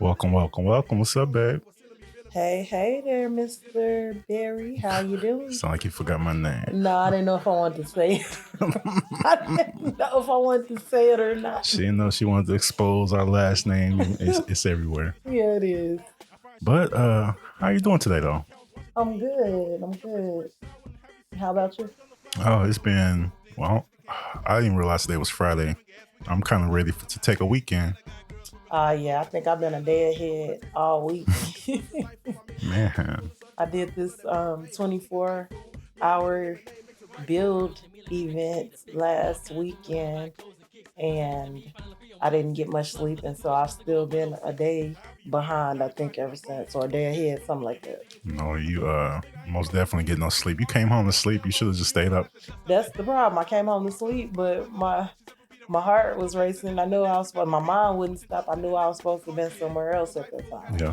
Welcome, welcome, welcome. What's up, babe? Hey there, Mr. Berry. How you doing? Sound like you forgot my name. No, I didn't know if I wanted to say it. I didn't know if I wanted to say it or not. She didn't know she wanted to expose our last name. It's everywhere. Yeah, it is. But how you doing today, though? I'm good. I'm good. How about you? Oh, it's been I didn't realize today was Friday. I'm kind of ready to take a weekend. Yeah, I think I've been a day ahead all week. Man, I did this 24-hour build event last weekend, and I didn't get much sleep, and so I've still been a day behind, I think, ever since, or a day ahead, something like that. no, you most definitely get no sleep. You came home to sleep. You should have just stayed up. That's the problem. I came home to sleep, but my heart was racing. I knew I was, but my mind wouldn't stop. I knew I was supposed to have been somewhere else at that time. Yeah.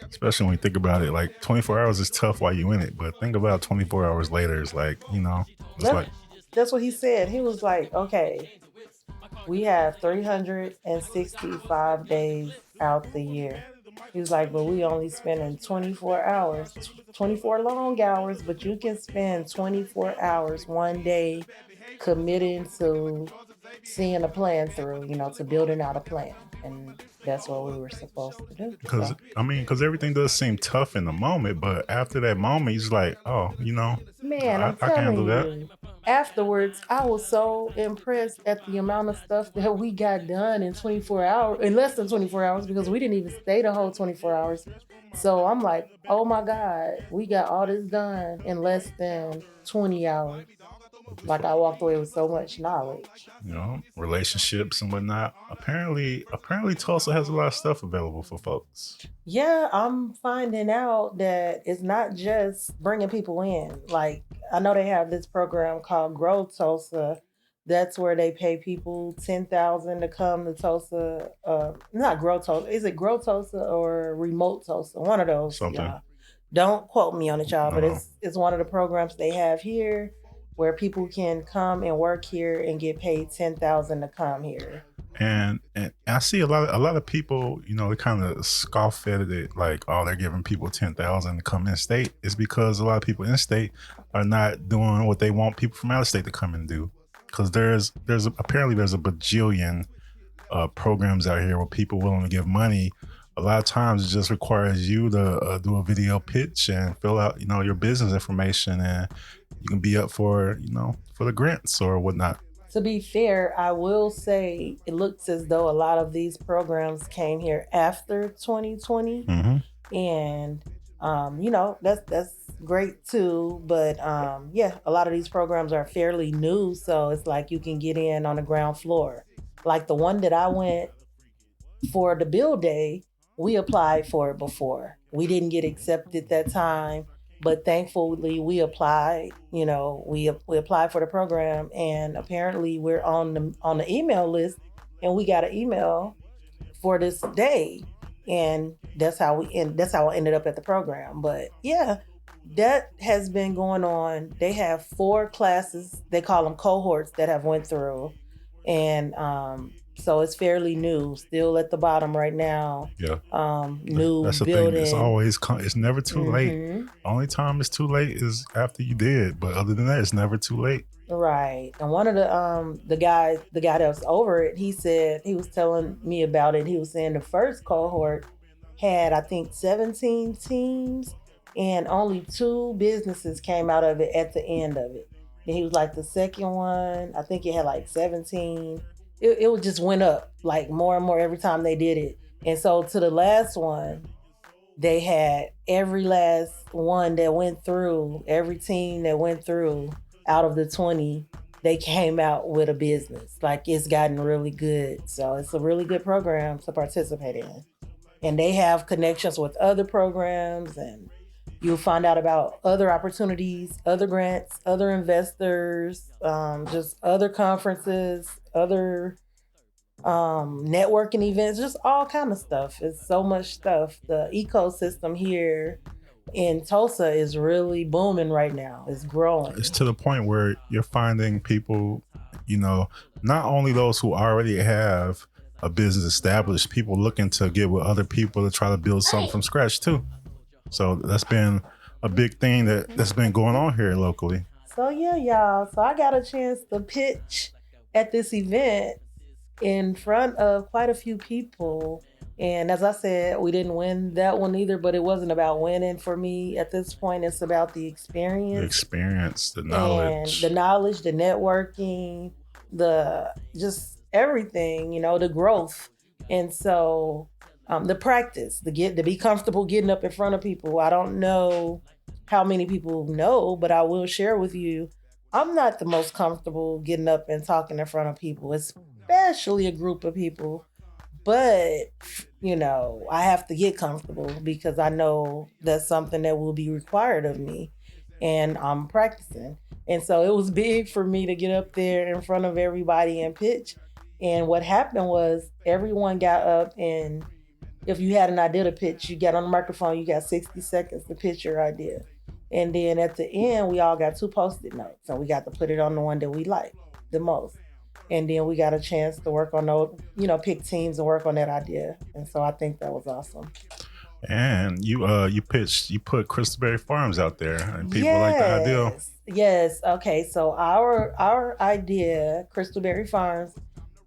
Especially when you think about it, like 24 hours is tough while you in it, but think about 24 hours later. It's like, it's That's like, that's what he said. He was like, "Okay, we have 365 days out the year." He was like, "But we only spending 24 hours, 24 long hours, but you can spend 24 hours one day committing to seeing a plan through, to building out a plan." And that's what we were supposed to do. because So, because everything does seem tough in the moment, but after that moment, you're just like, oh, man, I'm I can telling handle that. you, afterwards, I was so impressed at the amount of stuff that we got done in 24 hours, in less than 24 hours, because we didn't even stay the whole 24 hours. So I'm like, oh my God, we got all this done in less than 20 hours. Like, I walked away with so much knowledge. Relationships and whatnot. Apparently, Tulsa has a lot of stuff available for folks. Yeah, I'm finding out that it's not just bringing people in. Like, I know they have this program called Grow Tulsa. That's where they pay people 10,000 to come to Tulsa. Not Grow Tulsa. Is it Grow Tulsa or Remote Tulsa? One of those, Something. y'all. Don't quote me on it, y'all. I But know. it's one of the programs they have here where people can come and work here and get paid 10,000 to come here. And I see a lot of people, they kind of scoff at it, like, oh, they're giving people 10,000 to come in state. It's because a lot of people in state are not doing what they want people from out of state to come and do. Because apparently there's a bajillion programs out here where people willing to give money. A lot of times it just requires you to do a video pitch and fill out, your business information, and you can be up for, for the grants or whatnot. To be fair, I will say it looks as though a lot of these programs came here after 2020, Mm-hmm. and that's great too. But yeah, a lot of these programs are fairly new, so it's like you can get in on the ground floor. Like the one that I went for the build day, we applied for it before. We didn't get accepted that time, but thankfully we applied. We applied for the program, and apparently we're on the email list, and we got an email for this day, and that's how I ended up at the program. But yeah, that has been going on. They have 4 classes. They call them cohorts that have went through, and so it's fairly new, still at the bottom right now. Yeah. New That's the thing. building. It's never too late. Hmm. Only time it's too late is after you did. But other than that, it's never too late. Right. And one of the guy that was over it, he said, he was telling me about it. He was saying the first cohort had, I think, 17 teams, and only 2 businesses came out of it at the end of it. And he was like, the second one, I think it had like 17. It just went up like more and more every time they did it. And so to the last one, they had every last one that went through, every team that went through out of the 20, they came out with a business. Like, it's gotten really good. So it's a really good program to participate in. And they have connections with other programs, and you'll find out about other opportunities, other grants, other investors, just other conferences, other networking events, just all kind of stuff. It's so much stuff. The ecosystem here in Tulsa is really booming right now. It's growing. It's to the point where you're finding people, not only those who already have a business established, people looking to get with other people to try to build something from scratch too. So that's been a big thing that's been going on here locally. So yeah, y'all. So I got a chance to pitch at this event in front of quite a few people. And as I said, we didn't win that one either, but it wasn't about winning for me at this point. It's about the The experience experience, the and knowledge. the knowledge, the networking, the just everything, the growth. And so the practice, to be comfortable getting up in front of people. I don't know how many people know, but I will share with you, I'm not the most comfortable getting up and talking in front of people, especially a group of people. But, I have to get comfortable because I know that's something that will be required of me. And I'm practicing. And so it was big for me to get up there in front of everybody and pitch. And what happened was everyone got up, and if you had an idea to pitch, you got on the microphone, you got 60 seconds to pitch your idea. And then at the end, we all got 2 Post-it notes, and we got to put it on the one that we like the most. And then we got a chance to work on those, pick teams and work on that idea. And so I think that was awesome. And you pitched, you put Crystalberry Farms out there, and people like the idea. Yes. Okay. So our idea, Crystalberry Farms,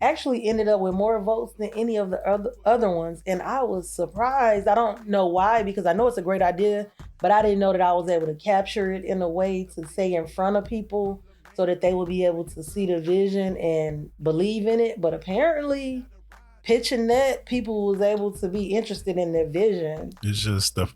actually ended up with more votes than any of the other ones, and I was surprised. I don't know why, because I know it's a great idea, but I didn't know that I was able to capture it in a way to say in front of people so that they would be able to see the vision and believe in it. But apparently, pitching that, people was able to be interested in their vision. It's just the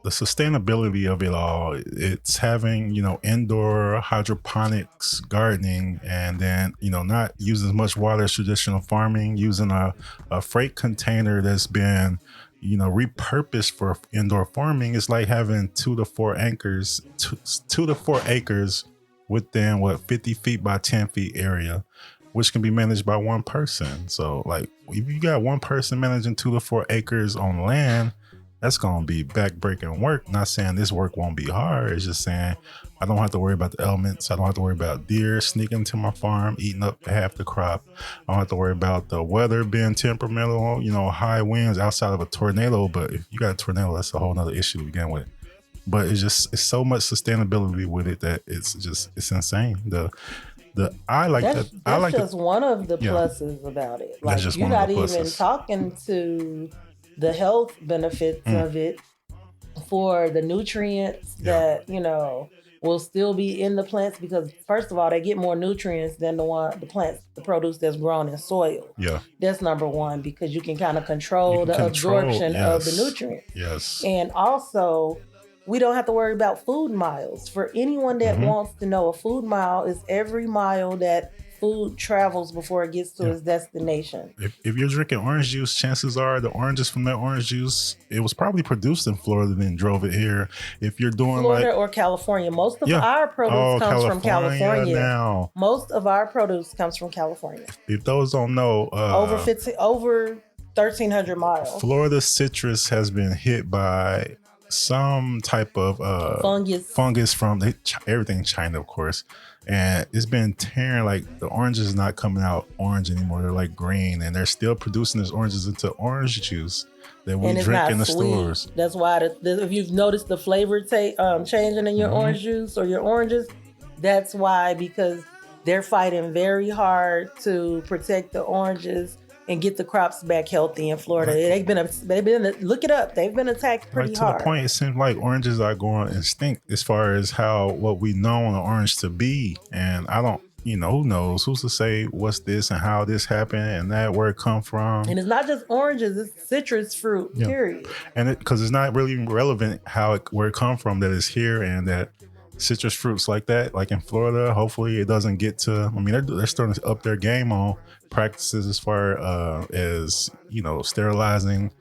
sustainability of it all. It's having, indoor hydroponics gardening, and then, not using as much water as traditional farming, using a freight container that's been, repurposed for indoor farming. It's like having 2 to 4 acres, 2 to 4 acres within 50 feet by 10 feet area, which can be managed by one person. So like if you got one person managing 2 to 4 acres on land, that's going to be backbreaking work. Not saying this work won't be hard. It's just saying I don't have to worry about the elements. I don't have to worry about deer sneaking into my farm, eating up half the crop. I don't have to worry about the weather being temperamental, high winds outside of a tornado. But if you got a tornado, that's a whole nother issue to begin with. But it's so much sustainability with it that it's insane. That's just one of the pluses about it. Like, you're not even talking to the health benefits of it, for the nutrients that will still be in the plants, because first of all, they get more nutrients than the produce that's grown in soil. Yeah, that's number one, because you can kind of control the absorption of the nutrients. Yes, and also, we don't have to worry about food miles. For anyone that wants to know, a food mile is every mile that food travels before it gets to its destination. If you're drinking orange juice, chances are the oranges from that orange juice, it was probably produced in Florida and then drove it here. If you're doing Florida or California, most of our produce comes from California. Now, most of our produce comes from California. If those don't know, over 1,300 miles. Florida citrus has been hit by some type of fungus from everything China, of course, and it's been tearing. Like, the oranges not coming out orange anymore. They're like green, and they're still producing these oranges into orange juice that we drink in the stores. That's why if you've noticed the flavor changing in your orange juice or your oranges, that's why, because they're fighting very hard to protect the oranges and get the crops back healthy in Florida. They've been look it up. They've been attacked pretty hard. To the point, it seems like oranges are going extinct as far as what we know an orange to be. And I don't, who knows? Who's to say what's this and how this happened and that, where it come from? And it's not just oranges; it's citrus fruit. Period. And because it's not really relevant where it come from, that it's here, and that citrus fruits like that, like in Florida, hopefully it doesn't get to. I mean, they're starting to up their game on practices as far as sterilizing.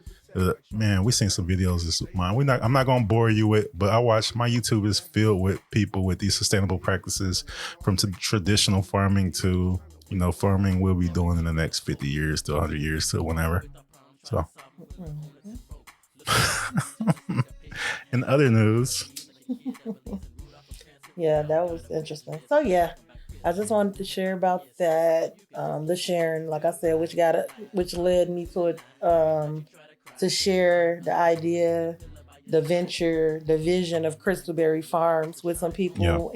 Man, we seen some videos this month. I'm not gonna bore you with, but my YouTube is filled with people with these sustainable practices, from traditional farming to farming we'll be doing in the next 50 years to 100 years to whenever. So in other news. Yeah, that was interesting. So yeah, I just wanted to share about that, the sharing, like I said, which led me to share the idea, the venture, the vision of Crystalberry Farms with some Yeah. people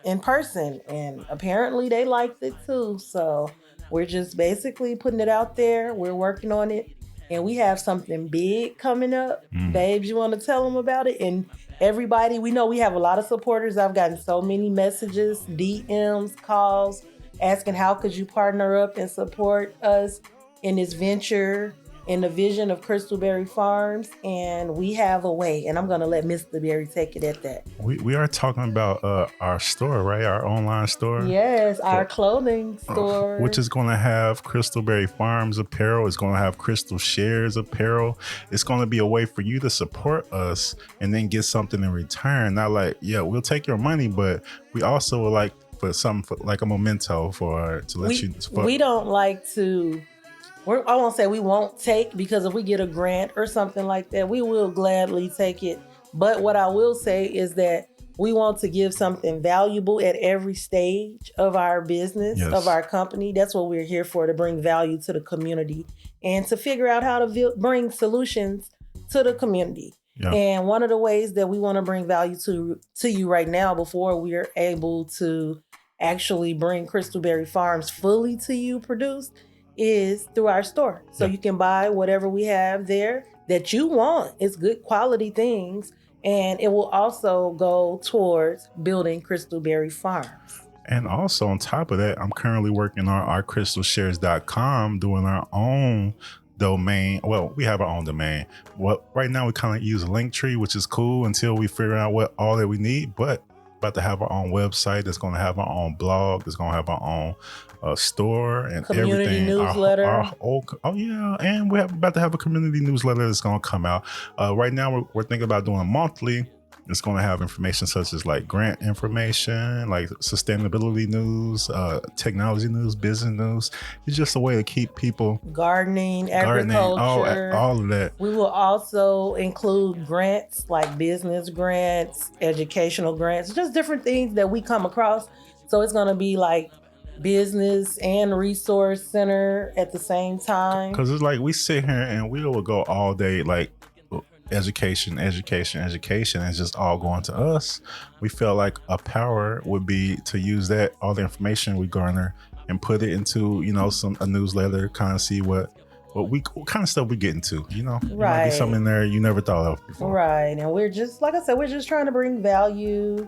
in person, and apparently they liked it too. So we're just basically putting it out there. We're working on it, and we have something big coming up. Mm. Babes, you want to tell them about it? And everybody, we know we have a lot of supporters. I've gotten so many messages, DMs, calls, asking how could you partner up and support us in this venture, in the vision of Crystalberry Farms. And we have a way, and I'm going to let Mr. Berry take it at that. We are talking about our store, right? Our online store. Yes, our clothing store. Which is going to have Crystalberry Farms apparel. It's going to have Crystal Shares apparel. It's going to be a way for you to support us and then get something in return. Not like, yeah, we'll take your money, but we also would like for something like a memento we don't like to. I won't say we won't take, because if we get a grant or something like that, we will gladly take it. But what I will say is that we want to give something valuable at every stage of our business, Yes. of our company. That's what we're here for, to bring value to the community and to figure out how to bring solutions to the community. Yeah. And one of the ways that we want to bring value to you right now, before we are able to actually bring Crystalberry Farms fully to you produced, is through our store. So you can buy whatever we have there that you want. It's good quality things, and it will also go towards building Crystalberry Farms. And also on top of that, I'm currently working on our crystalshares.com, doing our own domain. Well, we have our own domain. Well, right now we kind of use Linktree, which is cool until we figure out what all that we need. But about to have our own website. It's going to have our own blog. It's going to have our own store and community everything. Newsletter. And we're about to have a community newsletter that's going to come out. Right now, we're thinking about doing a monthly. It's going to have information such as like grant information, like sustainability news, technology news, business news. It's just a way to keep people gardening, agriculture, all of that. We will also include grants like business grants, educational grants, just different things that we come across. So it's going to be like business and resource center at the same time. Because it's like we sit here and we will go all day like education, and it's just all going to us. We felt like a power would be to use that, all the information we garner, and put it into, a newsletter, kind of see what kind of stuff we get into, Right. Might be something in there you never thought of before. Right. And we're just, like I said, we're just trying to bring value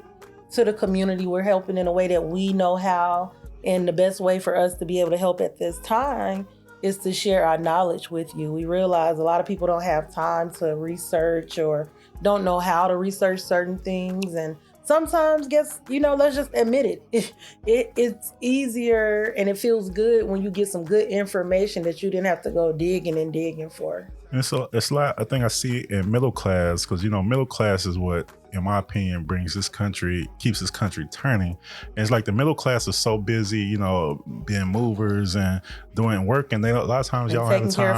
to the community. We're helping in a way that we know how, and the best way for us to be able to help at this time is to share our knowledge with you. We realize a lot of people don't have time to research or don't know how to research certain things. And sometimes, let's just admit it. It's easier and it feels good when you get some good information that you didn't have to go digging for. And so it's like, I think I see it in middle class, because, middle class is what, in my opinion, keeps this country turning. And it's like the middle class is so busy, being movers and doing work. And a lot of times y'all have time taking care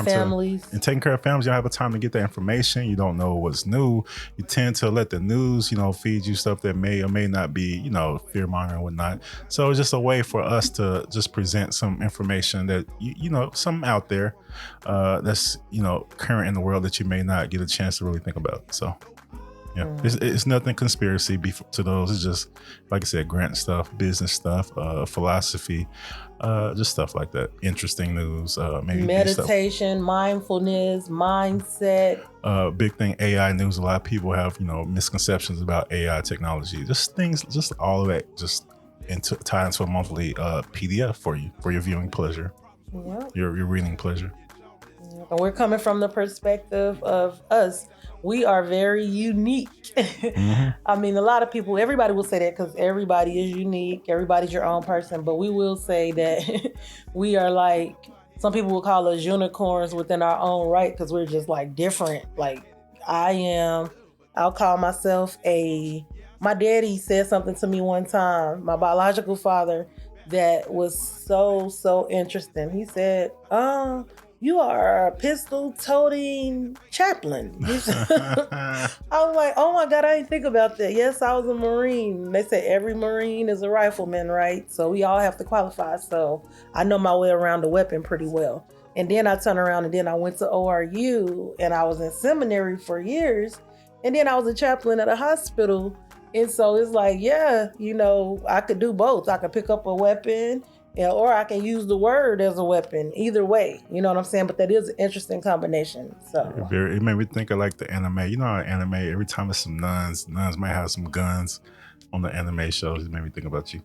of families. Y'all have a time to get that information. You don't know what's new. You tend to let the news, feed you stuff that may or may not be, fear mongering and whatnot. So it's just a way for us to just present some information that, something out there that's, current in the world that you may not get a chance to really think about. So yeah, it's nothing conspiracy to those. It's just, like I said, grant stuff, business stuff, philosophy, just stuff like that. Interesting news, maybe meditation, mindfulness, mindset. Big thing, AI news. A lot of people have, misconceptions about AI technology. Just things, just all of that, just tie into a monthly PDF for you, for your viewing pleasure, your reading pleasure. And we're coming from the perspective of us. We are very unique. Mm-hmm. I mean, a lot of people, everybody will say that because everybody is unique. Everybody's your own person. But we will say that we are like, some people will call us unicorns within our own right, because we're just like different. Like I'll call myself my daddy said something to me one time, my biological father, that was so interesting. He said, you are a pistol-toting chaplain. I was like, oh my God, I didn't think about that. Yes, I was a Marine. They say every Marine is a rifleman, right? So we all have to qualify. So I know my way around the weapon pretty well. And then I turned around and then I went to ORU and I was in seminary for years. And then I was a chaplain at a hospital. And so it's like, yeah, I could do both. I could pick up a weapon, or I can use the word as a weapon. Either way, you know what I'm saying? But that is an interesting combination. So it made me think of like the anime. You know how anime, every time it's some nuns might have some guns on the anime shows. It made me think about you.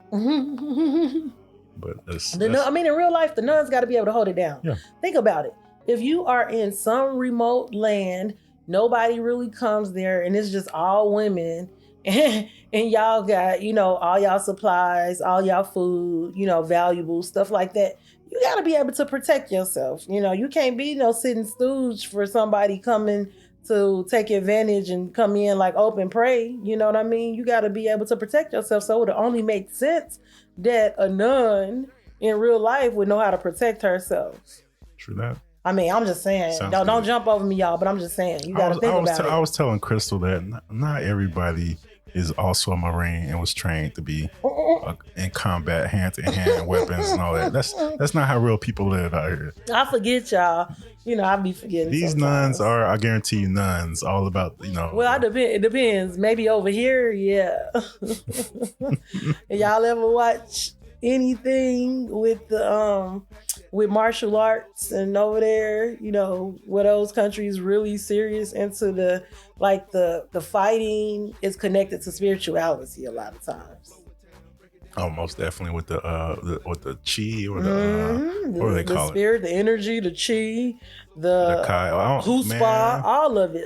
But in real life, the nuns got to be able to hold it down. Yeah. Think about it. If you are in some remote land, nobody really comes there, and it's just all women, and y'all got, all y'all supplies, all y'all food, valuable stuff like that. You got to be able to protect yourself. You can't be no sitting stooge for somebody coming to take advantage and come in like open prey. You know what I mean? You got to be able to protect yourself. So it would only make sense that a nun in real life would know how to protect herself. True that. I'm just saying. Don't jump over me, y'all, but I'm just saying. You got to think about it. I was telling Crystal that not everybody is also a Marine and was trained to be in combat, hand-to-hand weapons and all that. That's not how real people live out here. I forget, y'all. I be forgetting. These sometimes. nuns are, I guarantee you, nuns all about, Well, it depends. Maybe over here, yeah. Y'all ever watch anything with the with martial arts and over there, where those countries really serious into the fighting is connected to spirituality a lot of times. Oh, most definitely with the chi or what do they call the spirit, the energy, the chi, the chutzpah, all of it.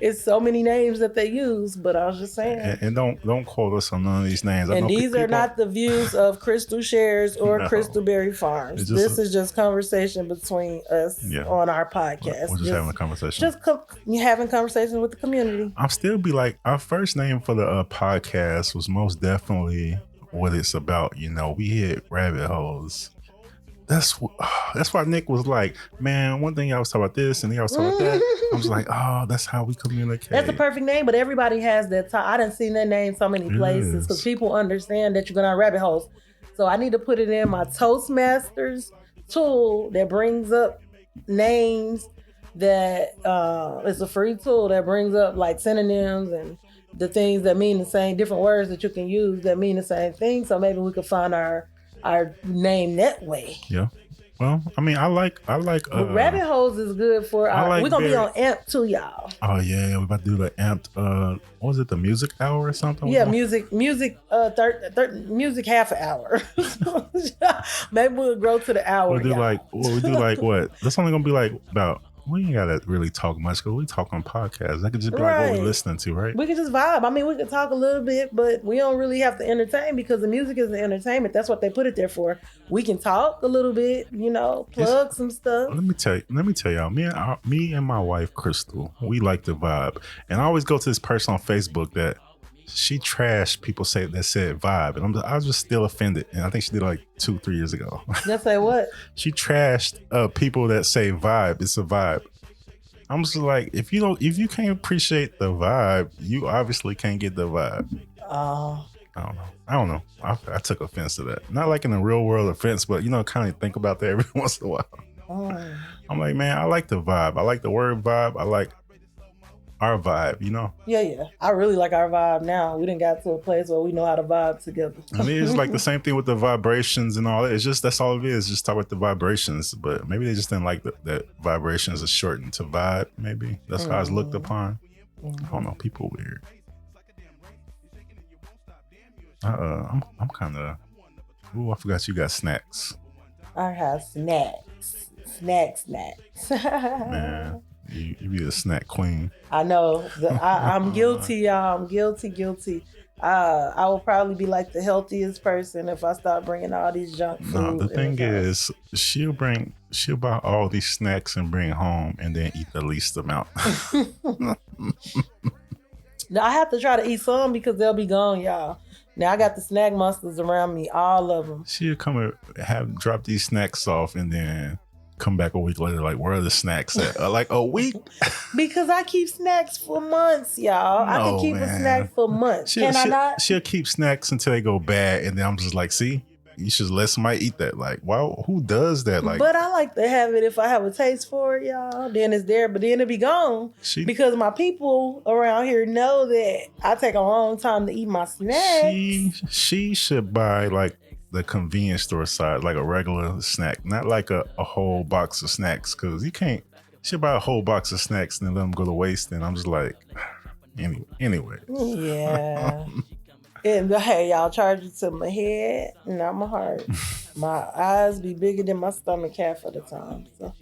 It's so many names that they use, but I was just saying. And don't quote us on none of these names. And these are not the views of Crystal Shares or Crystal Berry Farms. This is just conversation between us on our podcast. We're just having a conversation. Just having conversations with the community. I'll still be like, our first name for the podcast was most definitely what it's about. We hit rabbit holes. That's why Nick was like, man, one thing y'all was talking about this and y'all was talking about that. I was like, oh, that's how we communicate. That's a perfect name, but everybody has that. I done seen that name so many places because people understand that you're going to rabbit holes. So I need to put it in my Toastmasters tool that brings up names that it's a free tool that brings up like synonyms and the things that mean the same, different words that you can use that mean the same thing. So maybe we could find our name that way. Yeah. Well, I like rabbit holes is good for we're gonna be on AMP too, y'all. Oh yeah, we're about to do the AMP what was it, the music hour or something? Yeah, music music half an hour. Maybe we'll grow to the hour. We'll do like what? That's only gonna be like about. We ain't gotta really talk much because we talk on podcasts. That could just be like what we're listening to, right? We could just vibe. We could talk a little bit, but we don't really have to entertain because the music is the entertainment. That's what they put it there for. We can talk a little bit, plug some stuff. Let me tell y'all. Me and my wife Crystal, we like to vibe, and I always go to this person on Facebook that she trashed people that said vibe, and I was just still offended. And I think she did it like 2-3 years ago. That say what? She trashed people that say vibe. It's a vibe. I'm just like, if you can't appreciate the vibe, you obviously can't get the vibe. Oh. I don't know. I took offense to that. Not like in a real world offense, but kind of think about that every once in a while. Oh. I'm like, man, I like the vibe. I like the word vibe. I like our vibe, Yeah. I really like our vibe now. We done got to a place where we know how to vibe together. It's like the same thing with the vibrations and all that. It's just, that's all it is. Just talk about the vibrations. But maybe they just didn't like that vibrations are shortened to vibe. Maybe that's how it's looked upon. I don't know. People weird. I'm kind of. Ooh, I forgot you got snacks. I have snacks. Man. You be a snack queen. I know. I'm guilty, y'all. I'm guilty. I will probably be like the healthiest person if I start bringing all these junk food. No, the thing is, she'll buy all these snacks and bring it home and then eat the least amount. Now I have to try to eat some because they'll be gone, y'all. Now I got the snack monsters around me, all of them. She'll come and drop these snacks off and then come back a week later, like, where are the snacks at? Like a week? Because I keep snacks for months, y'all. I can keep a snack for months. Can I not? She'll keep snacks until they go bad, and then I'm just like, see, you should let somebody eat that. Like, wow, who does that? Like, but I like to have it if I have a taste for it, y'all. Then it's there, but then it be gone because my people around here know that I take a long time to eat my snacks. She should buy like the convenience store size, like a regular snack, not like a whole box of snacks, because you can't. She buy a whole box of snacks and then let them go to waste, and I'm just like, anyway. Yeah. And hey, y'all charge it to my head, not my heart. My eyes be bigger than my stomach half of the time. So.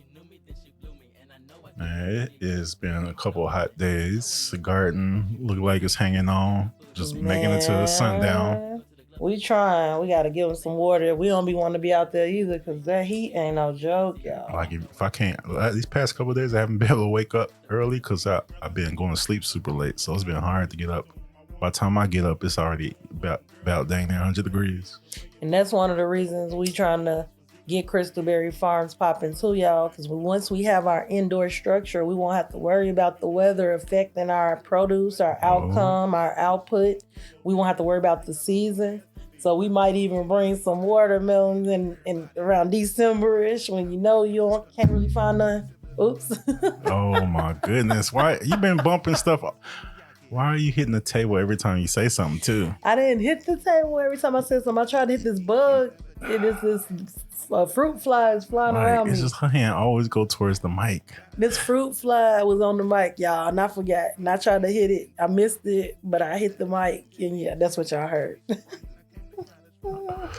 Man, it has been a couple of hot days. The garden look like it's hanging on, just making it to the sundown. We trying. We got to give them some water. We don't be wanting to be out there either because that heat ain't no joke, y'all. Like if I can't, these past couple of days, I haven't been able to wake up early because I've been going to sleep super late. So it's been hard to get up. By the time I get up, it's already about dang near 100 degrees. And that's one of the reasons we trying to get Crystal Berry Farms popping too, y'all. Because once we have our indoor structure, we won't have to worry about the weather affecting our produce, our outcome, our output. We won't have to worry about the season. So we might even bring some watermelons in around December-ish when you can't really find none. Oops. Oh my goodness. Why you been bumping stuff up? Why are you hitting the table every time you say something too? I didn't hit the table every time I said something. I tried to hit this bug. It is this fruit fly is flying around me. It's just her hand always go towards the mic. This fruit fly was on the mic, y'all, and I forgot. And I tried to hit it. I missed it, but I hit the mic. And yeah, that's what y'all heard. I'm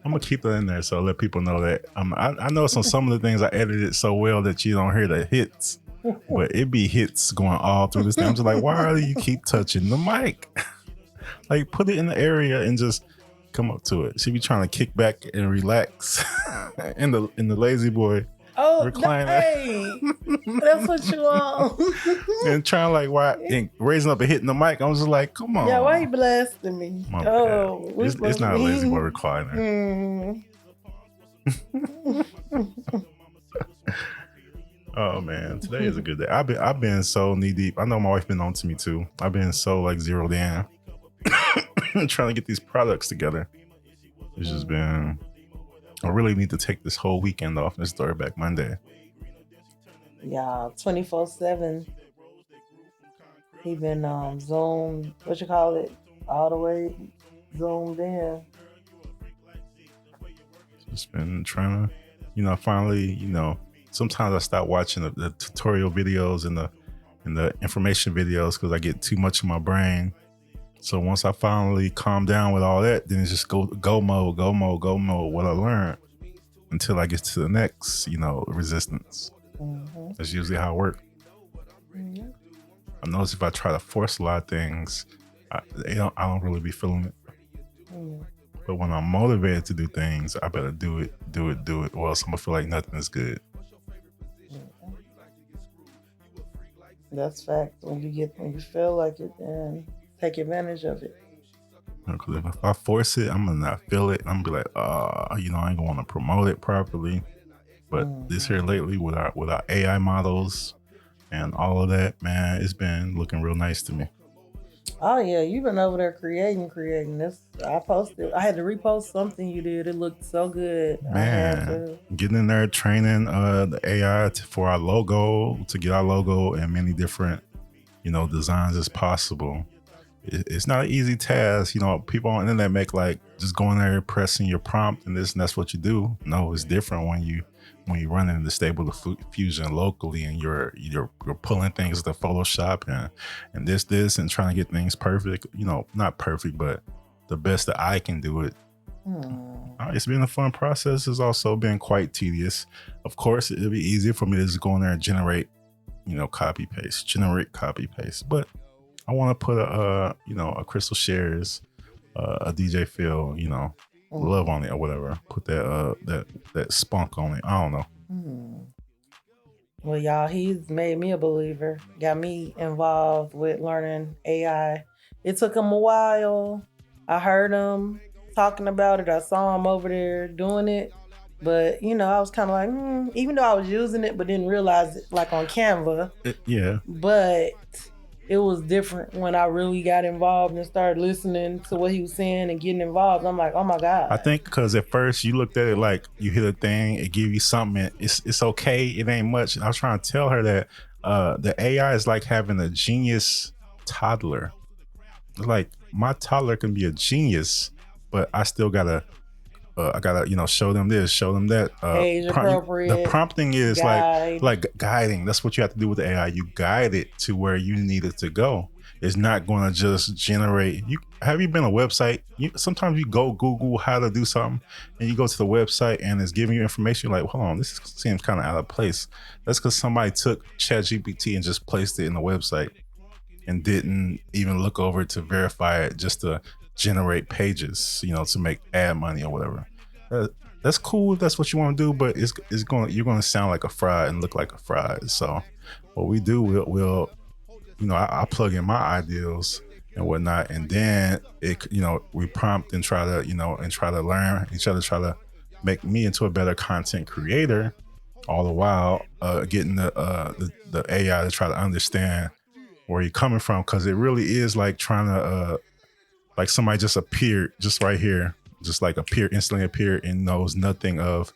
gonna keep that in there so I'll let people know that I know some of the things I edited so well that you don't hear the hits. But it be hits going all through this thing. I'm just like, why do you keep touching the mic? Like, put it in the area and just come up to it. She be trying to kick back and relax in the lazy boy recliner. Hey, that's what you want. And trying and raising up and hitting the mic. I was just like, come on. Yeah, why you blasting me? My bad. It's not a lazy boy recliner. Oh man, today is a good day. I've been so knee deep. I know my wife been on to me too. I've been so like zeroed in trying to get these products together. It's just been. I really need to take this whole weekend off and start back Monday. Yeah, 24/7. He been zoomed. What you call it? All the way zoomed in. Just been trying to, finally, sometimes I stop watching the tutorial videos and the information videos because I get too much in my brain. So once I finally calm down with all that, then it's just go mode, what I learned until I get to the next, resistance. Mm-hmm. That's usually how I work. Mm-hmm. I notice if I try to force a lot of things, I don't really be feeling it. Mm-hmm. But when I'm motivated to do things, I better do it, or else I'm gonna feel like nothing is good. That's fact. When you feel like it, then take advantage of it. Because if I force it, I'm gonna not feel it. I'm gonna be like, I ain't gonna want to promote it properly. But this here lately with our AI models and all of that, man, it's been looking real nice to me. Oh yeah, you've been over there creating this. I had to repost something you did. It looked so good. Man, getting in there, training the AI for our logo, to get our logo in many different, designs as possible. It's not an easy task. People on the internet make like just going there, pressing your prompt and that's what you do. No, it's different when you run into Stable Diffusion locally and you're pulling things to Photoshop and this and trying to get things perfect. Not perfect, but the best that I can do it. It's been a fun process. It's also been quite tedious. Of course, it'll be easier for me to just go in there and generate, copy paste. But I want to put a Crystal Shares, a DJ Phil, love on it or whatever. Put that spunk on it. I don't know. Well, y'all, he's made me a believer. Got me involved with learning AI. It took him a while. I heard him talking about it. I saw him over there doing it. But I was kind of like, even though I was using it, but didn't realize it, like on Canva. Yeah. But it was different when I really got involved and started listening to what he was saying and getting involved. I'm like, oh my god. I think because at first you looked at it like you hit a thing, it give you something, it's okay, it ain't much. And I was trying to tell her that the AI is like having a genius toddler. Like my toddler can be a genius, but I still gotta I gotta show them this, show them that. Age The appropriate prompting is guide. like guiding. That's what you have to do with the AI. You guide it to where you need it to go. It's not going to just generate. You have you been a website? Sometimes you go Google how to do something, and you go to the website and it's giving you information. You're like, hold on, this seems kind of out of place. That's because somebody took ChatGPT and just placed it in the website and didn't even look over it to verify it, just to generate pages, to make ad money or whatever. That's cool if that's what you want to do, but you're going to sound like a fraud and look like a fraud. So what we do, we'll I plug in my ideals and whatnot, and then we prompt and try to learn each other, try to make me into a better content creator, all the while getting the AI to try to understand where you're coming from, because it really is like trying to like somebody just appeared just right here, just like instantly appear and knows nothing of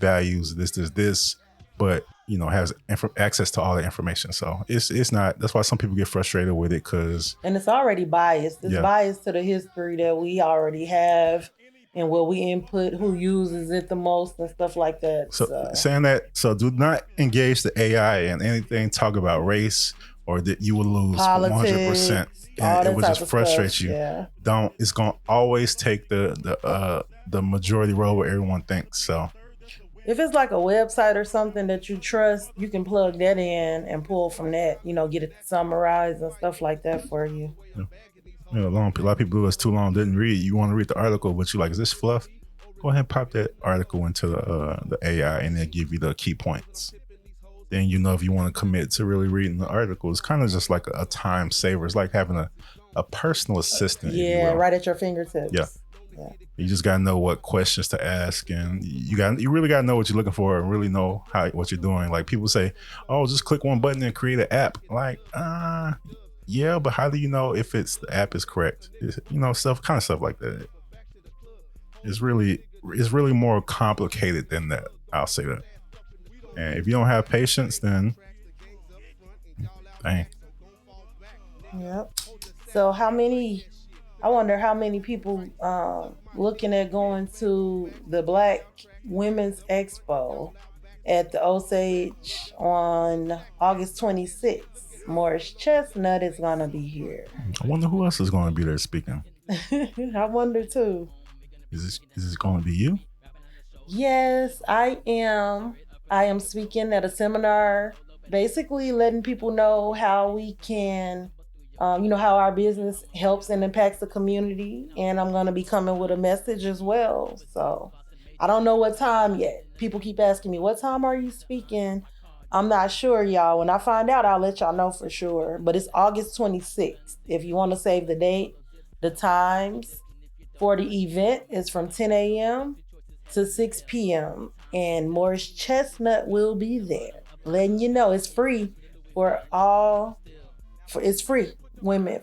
values, this, but has access to all the information. So it's not. That's why some people get frustrated with it, because and it's already biased. It's biased to the history that we already have and what we input, who uses it the most, and stuff like that. So saying that, so do not engage the AI in anything talk about race, or that you will lose 100%. And it will just frustrate you. Yeah. It's gonna always take the majority role where everyone thinks. So if it's like a website or something that you trust, you can plug that in and pull from that, get it summarized and stuff like that for you. A lot of people do this too long, didn't read. You want to read the article, but you're like, is this fluff? Go ahead and pop that article into the AI and then give you the key points. Then if you want to commit to really reading the article. It's kind of just like a time saver. It's like having a personal assistant. Yeah, right at your fingertips. Yeah. You just gotta know what questions to ask, and you really gotta know what you're looking for and really know what you're doing. Like people say, oh, just click one button and create an app. Like, yeah, but how do you know if the app is correct? Stuff like that. It's really more complicated than that. I'll say that. And if you don't have patience, then dang. Yep. So I wonder how many people looking at going to the Black Women's Expo at the Osage on August 26th. Morris Chestnut is going to be here. I wonder who else is going to be there speaking. I wonder too. Is this going to be you? Yes, I am. I am speaking at a seminar, basically letting people know how we can how our business helps and impacts the community. And I'm going to be coming with a message as well. So I don't know what time yet. People keep asking me, what time are you speaking? I'm not sure, y'all. When I find out, I'll let y'all know for sure. But it's August 26th. If you want to save the date, the times for the event is from 10 a.m. to 6 p.m. And Morris Chestnut will be there. Letting you know it's free for all. It's free.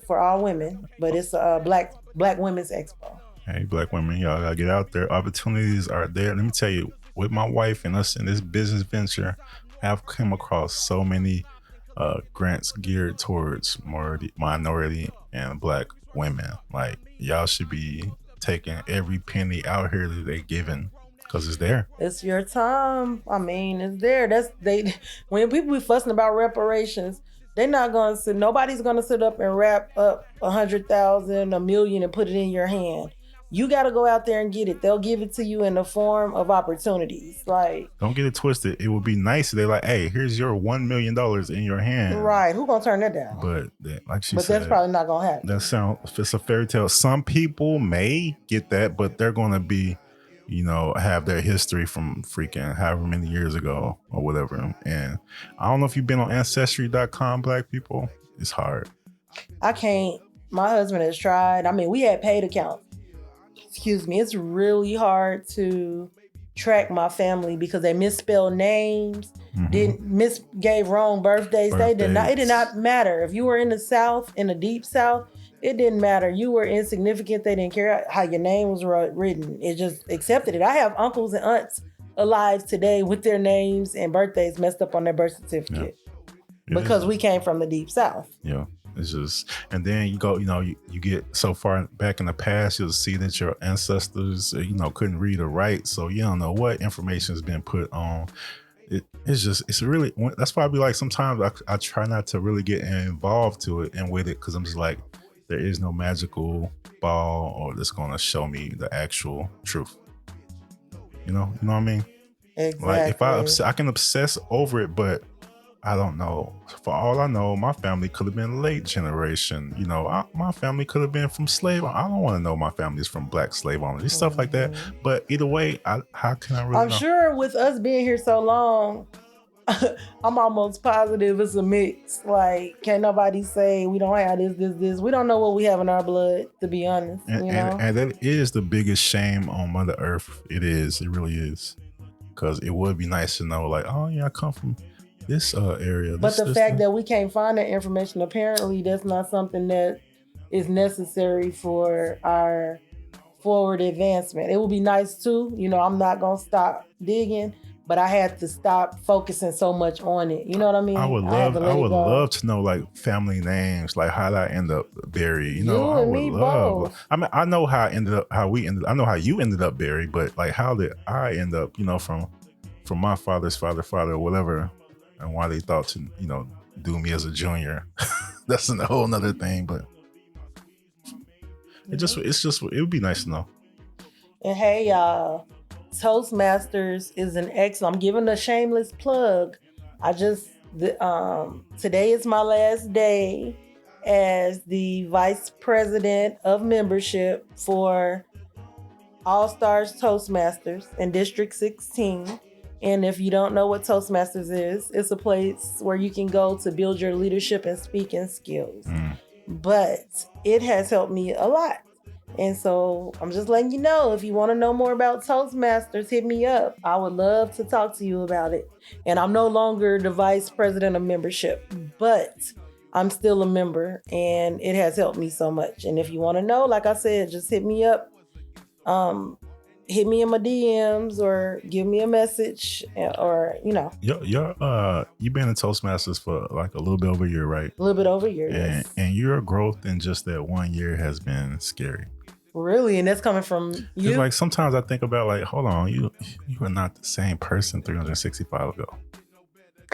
For all women, but it's a Black Women's Expo. Hey, Black women, y'all gotta get out there. Opportunities are there. Let me tell you, with my wife and us in this business venture, I've come across so many grants geared towards minority and Black women. Like, y'all should be taking every penny out here that they giving, because it's there. It's your time. I mean, it's there. When people be fussing about reparations, they're not going to nobody's going to sit up and wrap up 100,000, $1 million and put it in your hand. You got to go out there and get it. They'll give it to you in the form of opportunities. Like, don't get it twisted. It would be nice if they're like, hey, here's your $1 million in your hand. Right. Who's going to turn that down? But like she said, that's probably not going to happen. It's a fairy tale. Some people may get that, but they're going to be, have their history from freaking however many years ago or whatever. And I don't know if you've been on Ancestry.com, Black people. It's hard. I can't. My husband has tried. I mean, we had paid accounts. Excuse me. It's really hard to track my family because they misspelled names, gave wrong birthdays. It did not matter. If you were in the South, in the deep South, it didn't matter. You were insignificant. They didn't care how your name was written. It just accepted it. I have uncles and aunts alive today with their names and birthdays messed up on their birth certificate because we came from the deep South. Yeah. It's just, and then you go, you get so far back in the past, you'll see that your ancestors, couldn't read or write. So you don't know what information has been put on. It's really, that's why I be like, sometimes I try not to really get involved to it and with it. Cause I'm just like, there is no magical ball or that's going to show me the actual truth. You know what I mean? Exactly. Like if I can obsess over it, but I don't know. For all I know, my family could have been late generation. My family could have been from slave. I don't want to know my family's from black slave owners, stuff like that. But either way, how can I really know? I'm sure with us being here so long, I'm almost positive it's a mix. Like, can't nobody say we don't have this. We don't know what we have in our blood, to be honest. And that is the biggest shame on Mother Earth. It is. It really is. Because it would be nice to know, like, oh yeah, I come from this area. But the fact that we can't find that information, apparently that's not something that is necessary for our forward advancement. It would be nice too. I'm not going to stop digging, but I had to stop focusing so much on it. You know what I mean? I would love to know like family names, like how did I end up Berry? You and me both. I mean, I know how I know how you ended up Berry, but like how did I end up, from my father's father or whatever, and why they thought to, do me as a junior. That's a whole nother thing, but it would be nice to know. And hey, y'all, Toastmasters is an excellent. I'm giving a shameless plug. Today is my last day as the vice president of membership for All Stars Toastmasters in District 16. And if you don't know what Toastmasters is, it's a place where you can go to build your leadership and speaking skills. But it has helped me a lot. And so I'm just letting you know, if you want to know more about Toastmasters, hit me up. I would love to talk to you about it. And I'm no longer the vice president of membership, but I'm still a member and it has helped me so much. And if you want to know, like I said, just hit me up. Hit me in my DMs or give me a message or, you've been in Toastmasters for like a little bit over a year, right? A little bit over a year, yes. And your growth in just that 1 year has been scary. Really? And that's coming from you? It's like sometimes I think about like, hold on, you are not the same person 365 ago.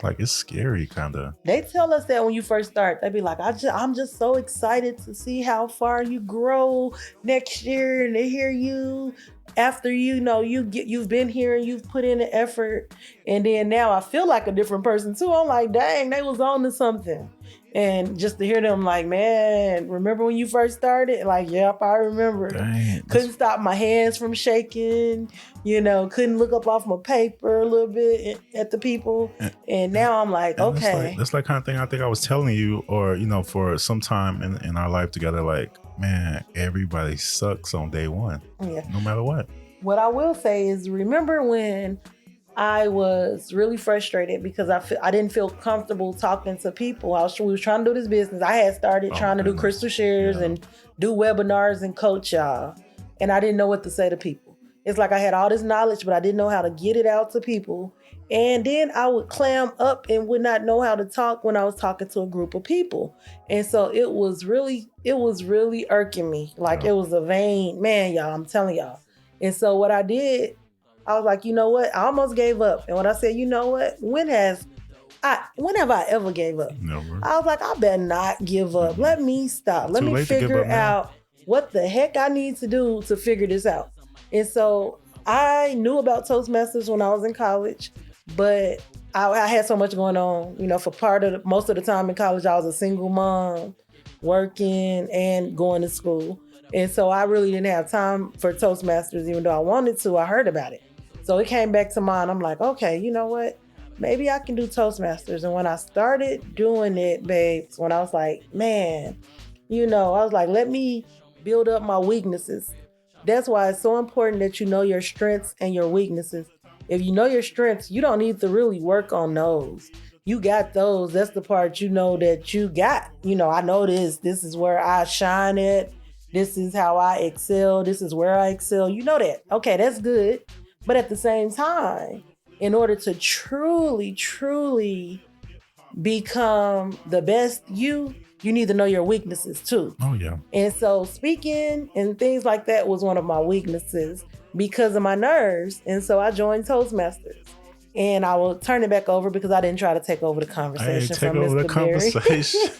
Like, it's scary, kind of. They tell us that when you first start. They be like, I'm just so excited to see how far you grow next year and to hear you after you've been here and you've put in the effort. And then now I feel like a different person too. I'm like, dang, they was on to something. And just to hear them like, man, remember when you first started? Like, yep, I remember. Dang. Couldn't stop my hands from shaking, couldn't look up off my paper a little bit at the people. And now I'm like, okay. That's like kind of thing I think I was telling you, or, for some time in our life together, like, man, everybody sucks on day one. Yeah. No matter what. What I will say is, remember when I was really frustrated because I didn't feel comfortable talking to people. We was trying to do this business. I had started trying to do crystal shares and do webinars and coach y'all. And I didn't know what to say to people. It's like I had all this knowledge, but I didn't know how to get it out to people. And then I would clam up and would not know how to talk when I was talking to a group of people. And so it was really irking me. Like it was a vein, man, y'all, I'm telling y'all. And so what I did, I was like, you know what? I almost gave up. And when I said, you know what? When have I ever gave up? Never. I was like, I better not give up. Let me stop. Let me figure out what the heck I need to do to figure this out. And so I knew about Toastmasters when I was in college, but I had so much going on. For most of the time in college, I was a single mom, working and going to school. And so I really didn't have time for Toastmasters, even though I wanted to. I heard about it. So it came back to mind. I'm like, okay, you know what? Maybe I can do Toastmasters. And when I started doing it, babes, when I was like, man, I was like, let me build up my weaknesses. That's why it's so important that you know your strengths and your weaknesses. If you know your strengths, you don't need to really work on those. You got those. That's the part you know that you got. I know this. This is where I shine at. This is how I excel. This is where I excel. You know that. Okay, that's good. But at the same time, in order to truly, truly become the best you need to know your weaknesses too. Oh, yeah. And so speaking and things like that was one of my weaknesses because of my nerves. And so I joined Toastmasters. And I will turn it back over because I didn't try to take over the conversation from Mr.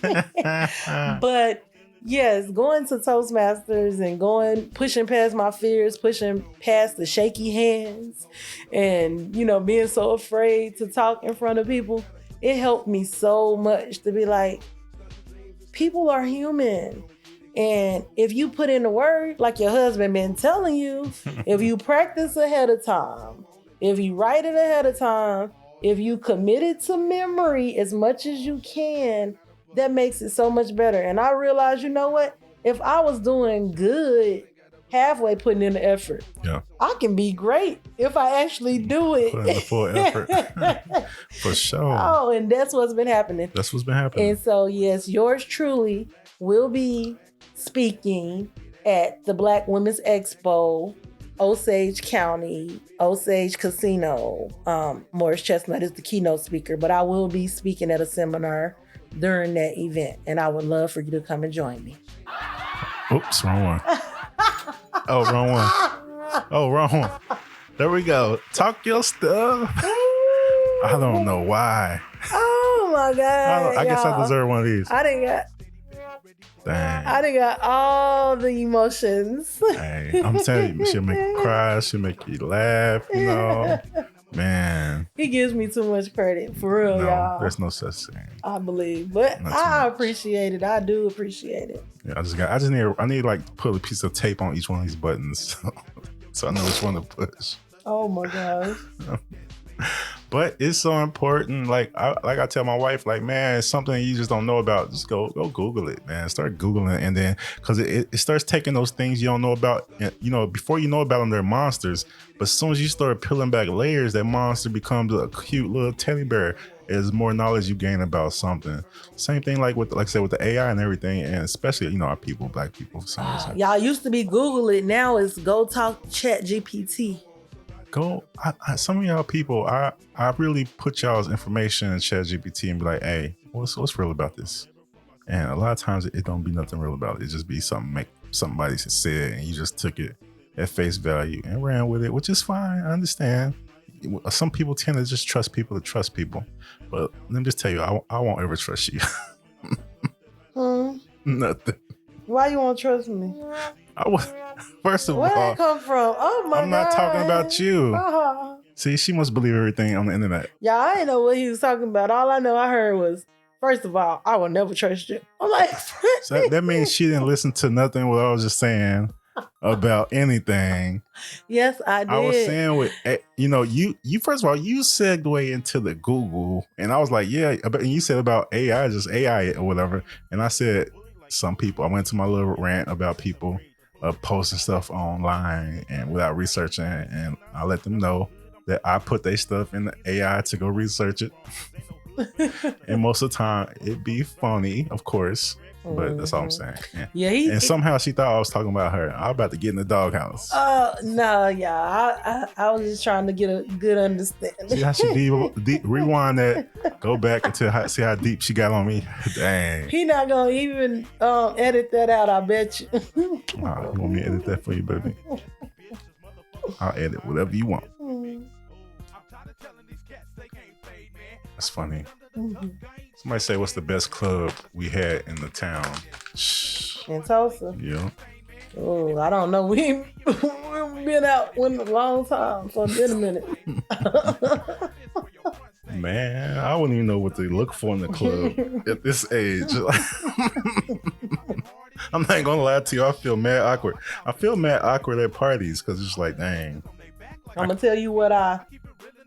Berry. But yes, going to Toastmasters and pushing past my fears, pushing past the shaky hands and, being so afraid to talk in front of people, it helped me so much to be like, people are human. And if you put in the work, like your husband been telling you, if you practice ahead of time, if you write it ahead of time, if you commit it to memory as much as you can, that makes it so much better. And I realized, you know what? If I was doing good, halfway putting in the effort, I can be great if I actually do it. Put in the full effort. For sure. Oh, and that's what's been happening. That's what's been happening. And so, yes, yours truly will be speaking at the Black Women's Expo, Osage County, Osage Casino. Morris Chestnut is the keynote speaker, but I will be speaking at a seminar during that event, and I would love for you to come and join me. Oops, wrong one. Oh, wrong one. Oh, wrong one. There we go. Talk your stuff. I don't know why. Oh my God. I guess I deserve one of these. I done got all the emotions. Hey, I'm telling you, she'll make you cry, she'll make you laugh, Man. He gives me too much credit, for real, y'all. There's no such thing. I believe. But I appreciate it. I do appreciate it. Yeah, I need like put a piece of tape on each one of these buttons so I know which one to push. Oh my gosh. But it's so important. Like I tell my wife, like, man, it's something you just don't know about. Just go Google it, man. Start Googling it. And then, because it starts taking those things you don't know about, before you know about them, they're monsters. But as soon as you start peeling back layers, that monster becomes a cute little teddy bear. There's more knowledge you gain about something. Same thing like I said, with the AI and everything, and especially, our people, Black people. For some reason. Y'all used to be Google it. Now it's go talk Chat GPT. Some of y'all people, I really put y'all's information in ChatGPT and be like, hey, what's real about this? And a lot of times it don't be nothing real about it. It just be somebody said and you just took it at face value and ran with it, which is fine. I understand. Some people tend to just trust people to trust people. But let me just tell you, I won't ever trust you. Nothing. Why you won't trust me? First of Where all, that come from? Oh my God. I'm not talking about you. See, she must believe everything on the internet. Yeah, I didn't know what he was talking about. All I know I heard was, first of all, I will never trust you. I'm like, so that means she didn't listen to nothing what I was just saying about anything. Yes, I did. I was saying you first of all, you segued into the Google, and I was like, yeah, and you said about AI, just AI or whatever. And I said, some people, I went to my little rant about people posting stuff online and without researching, and I let them know that I put their stuff in the AI to go research it. And most of the time it'd be funny, of course, but that's all I'm saying. Yeah, and somehow she thought I was talking about her. I was about to get in the doghouse. No, yeah, I was just trying to get a good understanding. See how she rewind that, go back and see how deep she got on me. Dang. He not gonna even edit that out, I bet you. You want me to edit that for you, baby? I'll edit whatever you want. That's funny. Mm-hmm. Somebody say, what's the best club we had in the town? In Tulsa? Yeah. Oh, I don't know. We've been out in a long time, so it's been a minute. Man, I wouldn't even know what to look for in the club at this age. I'm not gonna lie to you, I feel mad awkward. I feel mad awkward at parties because it's just like, dang. I'm gonna tell you what I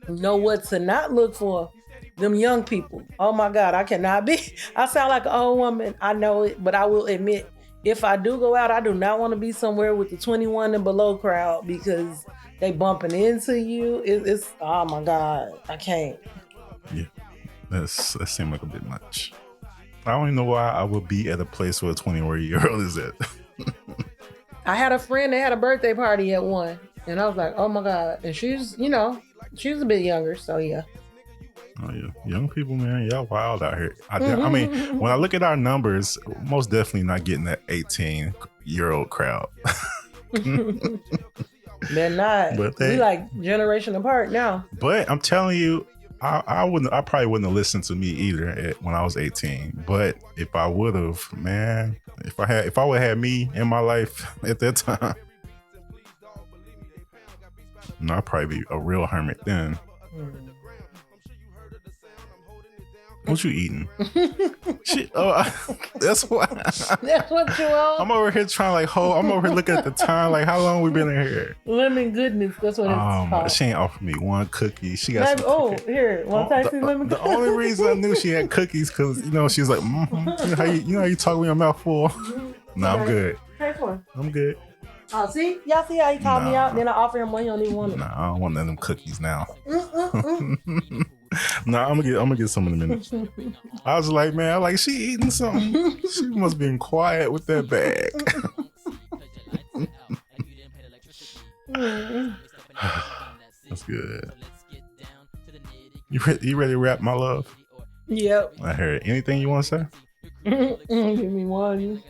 know what to not look for. Them young people. Oh my God, I cannot be. I sound like an old woman. I know it, but I will admit if I do go out, I do not want to be somewhere with the 21 and below crowd because they bumping into you. It's oh my God, I can't. Yeah, that seemed like a bit much. I don't even know why I would be at a place where a 21-year-old is at. I had a friend that had a birthday party at one, and I was like, oh my God. And she's a bit younger, so yeah. Oh yeah, young people, man, y'all wild out here. I mean, when I look at our numbers, most definitely not getting that 18-year-old crowd. They're not. But we like generation apart now. But I'm telling you, I probably wouldn't have listened to me either when I was 18. But if I would have, man, if I would have had me in my life at that time, I'd probably be a real hermit then. What you eating? Shit, that's why. That's what you want. I'm over here trying I'm over here looking at the time, like how long we been in here? Lemon goodness, that's what it's called. She ain't offered me one cookie. She got some cookies. Here, one tasty lemon. The only reason I knew she had cookies because she was like, how you talk with your mouth full. No, I'm good. Take one. I'm good. Oh, see, y'all see how he called me out? Then I offer him one. He don't even want it. Nah, I don't want none of them cookies now. Nah, I'm gonna get some in a minute. I was like, man, she eating something. She must be quiet with that bag. That's good. You ready to wrap, my love? Yep. I heard. Anything you want to say? Give me one.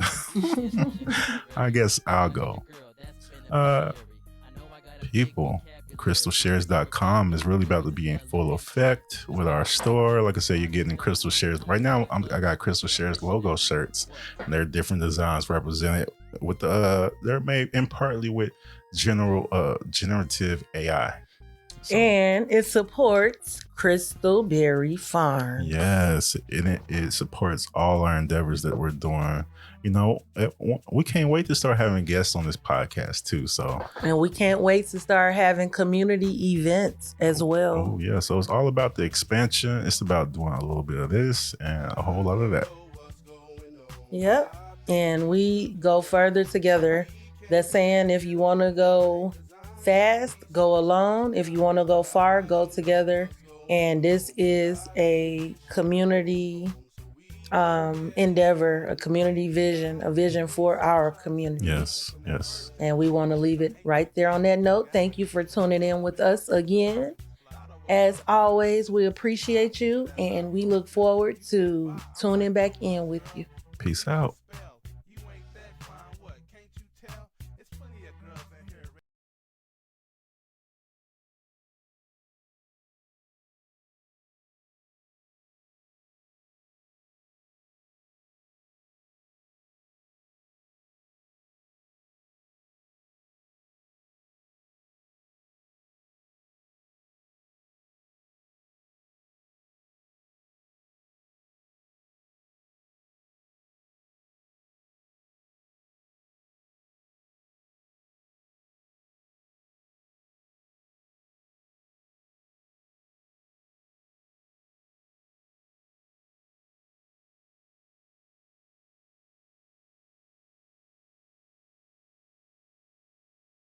I guess I'll go. People, crystalshares.com is really about to be in full effect with our store. Like I said, you're getting Crystal Shares right now. I got Crystal Shares logo shirts, and there are different designs represented with they're made in partly with generative AI. So, and it supports Crystal Berry Farm. Yes, it supports all our endeavors that we're doing. We can't wait to start having guests on this podcast too. And we can't wait to start having community events as well. Oh yeah, so it's all about the expansion. It's about doing a little bit of this and a whole lot of that. Yep, and we go further together. That's saying if you want to go fast, go alone. If you want to go far, go together. And this is a community endeavor, a community vision, a vision for our community. Yes. And we want to leave it right there on that note. Thank you for tuning in with us again. As always, we appreciate you and we look forward to tuning back in with you. Peace out.